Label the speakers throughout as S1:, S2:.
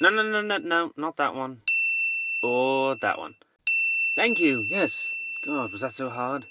S1: No, not that one. Or that one. Thank you, yes. God, was that so hard?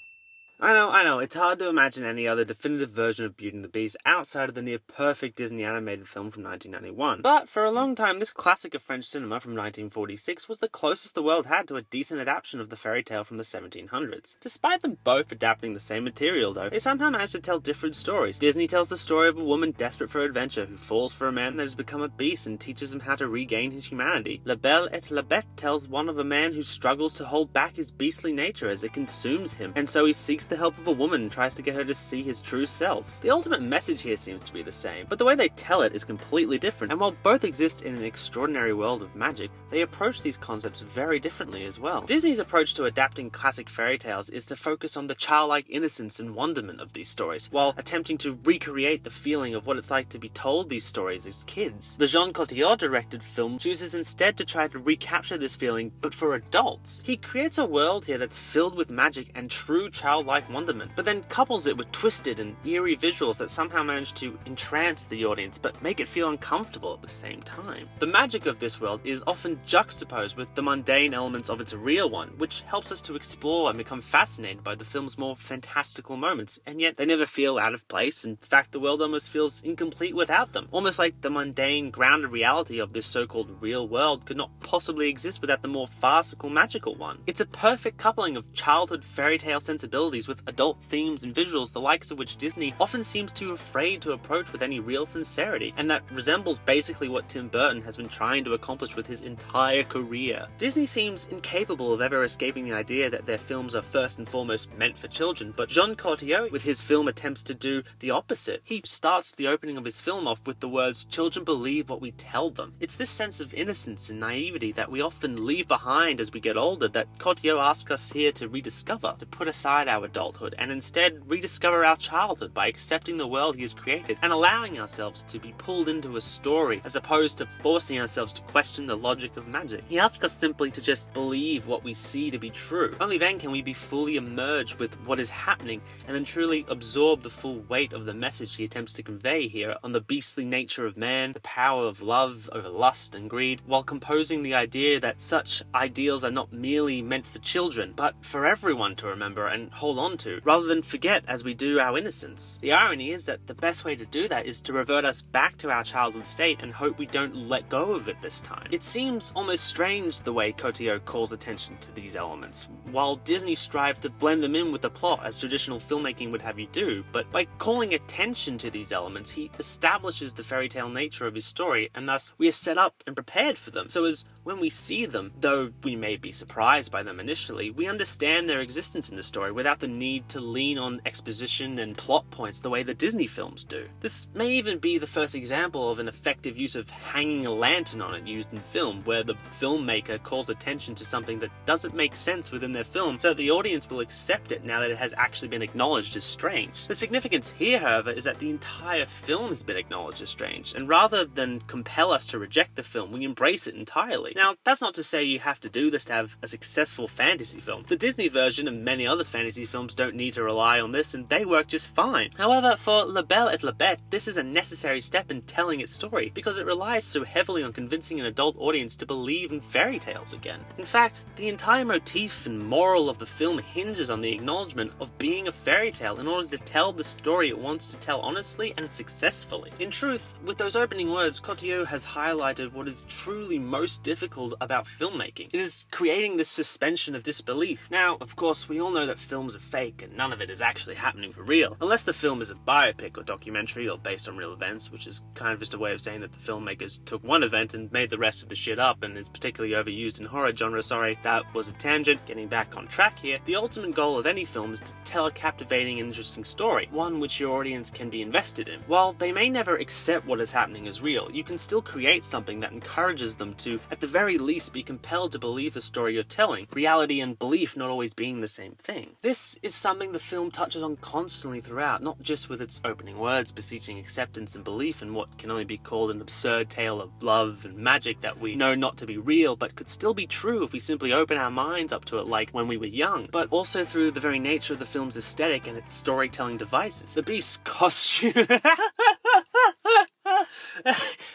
S1: I know, it's hard to imagine any other definitive version of Beauty and the Beast outside of the near-perfect Disney animated film from 1991. But for a long time, this classic of French cinema from 1946 was the closest the world had to a decent adaptation of the fairy tale from the 1700s. Despite them both adapting the same material, though, they somehow managed to tell different stories. Disney tells the story of a woman desperate for adventure who falls for a man that has become a beast and teaches him how to regain his humanity. Belle et la Bête tells one of a man who struggles to hold back his beastly nature as it consumes him, and so he seeks the help of a woman and tries to get her to see his true self. The ultimate message here seems to be the same, but the way they tell it is completely different, and while both exist in an extraordinary world of magic, they approach these concepts very differently as well. Disney's approach to adapting classic fairy tales is to focus on the childlike innocence and wonderment of these stories, while attempting to recreate the feeling of what it's like to be told these stories as kids. The Jean Cotillard-directed film chooses instead to try to recapture this feeling, but for adults. He creates a world here that's filled with magic and true childlike wonderment, but then couples it with twisted and eerie visuals that somehow manage to entrance the audience but make it feel uncomfortable at the same time. The magic of this world is often juxtaposed with the mundane elements of its real one, which helps us to explore and become fascinated by the film's more fantastical moments, and yet they never feel out of place. In fact, the world almost feels incomplete without them, almost like the mundane, grounded reality of this so-called real world could not possibly exist without the more farcical, magical one. It's a perfect coupling of childhood fairy tale sensibilities with adult themes and visuals, the likes of which Disney often seems too afraid to approach with any real sincerity, and that resembles basically what Tim Burton has been trying to accomplish with his entire career. Disney seems incapable of ever escaping the idea that their films are first and foremost meant for children, but Jean Cotillard with his film attempts to do the opposite. He starts the opening of his film off with the words, "Children believe what we tell them." It's this sense of innocence and naivety that we often leave behind as we get older that Cotillard asks us here to rediscover, to put aside our adulthood and instead rediscover our childhood by accepting the world he has created and allowing ourselves to be pulled into a story as opposed to forcing ourselves to question the logic of magic. He asks us simply to just believe what we see to be true. Only then can we be fully immersed with what is happening and then truly absorb the full weight of the message he attempts to convey here on the beastly nature of man, the power of love over lust and greed, while composing the idea that such ideals are not merely meant for children, but for everyone to remember and hold on to, rather than forget as we do our innocence. The irony is that the best way to do that is to revert us back to our childhood state and hope we don't let go of it this time. It seems almost strange the way Cotillard calls attention to these elements, while Disney strives to blend them in with the plot as traditional filmmaking would have you do, but by calling attention to these elements, he establishes the fairy tale nature of his story, and thus we are set up and prepared for them, so as when we see them, though we may be surprised by them initially, we understand their existence in the story without the need to lean on exposition and plot points the way the Disney films do. This may even be the first example of an effective use of hanging a lantern on it used in film, where the filmmaker calls attention to something that doesn't make sense within their film, so the audience will accept it now that it has actually been acknowledged as strange. The significance here, however, is that the entire film has been acknowledged as strange, and rather than compel us to reject the film, we embrace it entirely. Now, that's not to say you have to do this to have a successful fantasy film. The Disney version and many other fantasy films don't need to rely on this, and they work just fine. However, for Belle et la Bête, this is a necessary step in telling its story, because it relies so heavily on convincing an adult audience to believe in fairy tales again. In fact, the entire motif and moral of the film hinges on the acknowledgement of being a fairy tale in order to tell the story it wants to tell honestly and successfully. In truth, with those opening words, Cotillard has highlighted what is truly most difficult about filmmaking. It is creating this suspension of disbelief. Now, of course, we all know that films are fake and none of it is actually happening for real, unless the film is a biopic or documentary or based on real events, which is kind of just a way of saying that the filmmakers took one event and made the rest of the shit up and is particularly overused in horror genre. Sorry, that was a tangent. Getting back on track here, the ultimate goal of any film is to tell a captivating and interesting story, one which your audience can be invested in. While they may never accept what is happening as real, you can still create something that encourages them to, at the very least, be compelled to believe the story you're telling, reality and belief not always being the same thing. This is something the film touches on constantly throughout, not just with its opening words beseeching acceptance and belief in what can only be called an absurd tale of love and magic that we know not to be real, but could still be true if we simply open our minds up to it like when we were young, but also through the very nature of the film's aesthetic and its storytelling devices. The Beast's costume...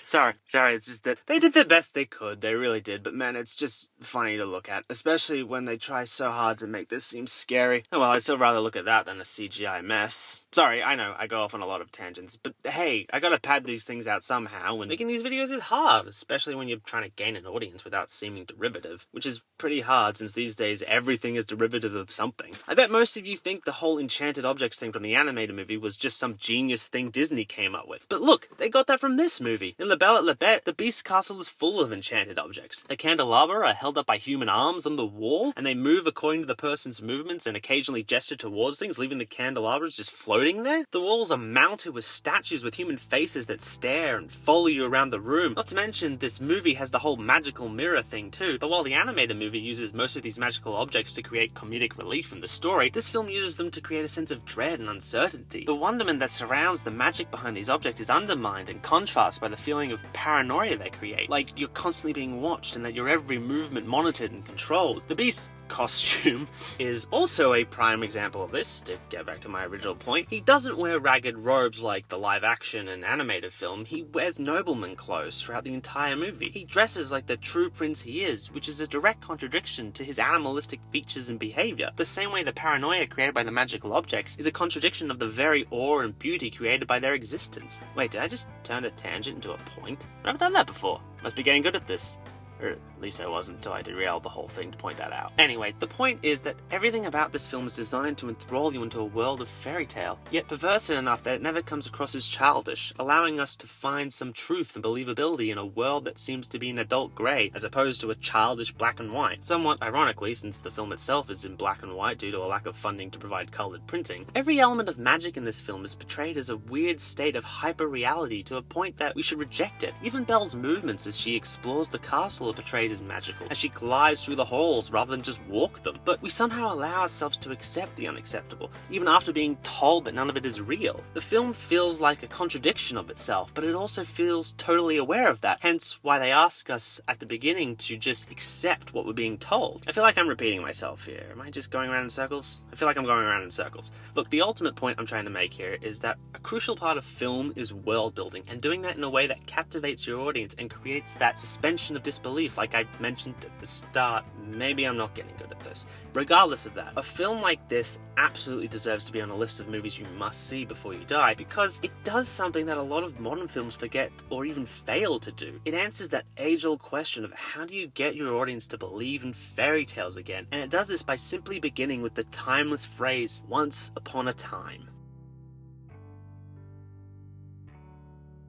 S1: Sorry, it's just that they did the best they could, they really did, but man, it's just funny to look at, especially when they try so hard to make this seem scary. Oh well, I'd still rather look at that than a CGI mess. Sorry, I know, I go off on a lot of tangents, but hey, I gotta pad these things out somehow, and making these videos is hard, especially when you're trying to gain an audience without seeming derivative, which is pretty hard since these days everything is derivative of something. I bet most of you think the whole enchanted objects thing from the animated movie was just some genius thing Disney came up with, but look, they got that from this movie. In Belle, Bête, the Beast's castle is full of enchanted objects. The candelabra are held up by human arms on the wall, and they move according to the person's movements and occasionally gesture towards things, leaving the candelabras just floating there. The walls are mounted with statues with human faces that stare and follow you around the room. Not to mention, this movie has the whole magical mirror thing too, but while the animated movie uses most of these magical objects to create comedic relief from the story, this film uses them to create a sense of dread and uncertainty. The wonderment that surrounds the magic behind these objects is undermined and contrasted by the feeling of paranoia they create, like you're constantly being watched and that your every movement monitored and controlled. The Beast's costume is also a prime example of this. To get back to my original point, he doesn't wear ragged robes like the live action and animated film. He wears nobleman clothes throughout the entire movie. He dresses like the true prince he is, which is a direct contradiction to his animalistic features and behavior. The same way the paranoia created by the magical objects is a contradiction of the very awe and beauty created by their existence. Wait, did I just turn a tangent into a point? I've never done that before. Must be getting good at this. Or at least I wasn't until I derailed the whole thing to point that out. Anyway, the point is that everything about this film is designed to enthrall you into a world of fairy tale, yet perverted enough that it never comes across as childish, allowing us to find some truth and believability in a world that seems to be an adult grey, as opposed to a childish black and white. Somewhat ironically, since the film itself is in black and white due to a lack of funding to provide coloured printing, every element of magic in this film is portrayed as a weird state of hyper-reality to a point that we should reject it. Even Belle's movements as she explores the castle are portrayed as magical, as she glides through the halls rather than just walk them. But we somehow allow ourselves to accept the unacceptable, even after being told that none of it is real. The film feels like a contradiction of itself, but it also feels totally aware of that, hence why they ask us at the beginning to just accept what we're being told. I feel like I'm repeating myself here. Am I just going around in circles? I feel like I'm going around in circles. Look, the ultimate point I'm trying to make here is that a crucial part of film is world building, and doing that in a way that captivates your audience and creates that suspension of disbelief like I mentioned at the start. Maybe I'm not getting good at this. Regardless of that, a film like this absolutely deserves to be on a list of movies you must see before you die, because it does something that a lot of modern films forget or even fail to do. It answers that age-old question of how do you get your audience to believe in fairy tales again, and it does this by simply beginning with the timeless phrase, "Once upon a time."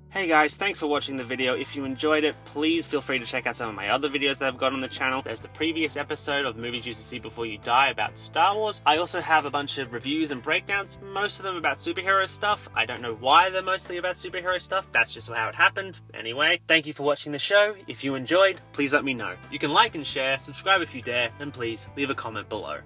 S1: Hey guys, thanks for watching the video. If you enjoyed it, please feel free to check out some of my other videos that I've got on the channel. There's the previous episode of Movies You Should See Before You Die about Star Wars. I also have a bunch of reviews and breakdowns, most of them about superhero stuff. I don't know why they're mostly about superhero stuff, that's just how it happened. Anyway, thank you for watching the show. If you enjoyed, please let me know. You can like and share, subscribe if you dare, and please leave a comment below.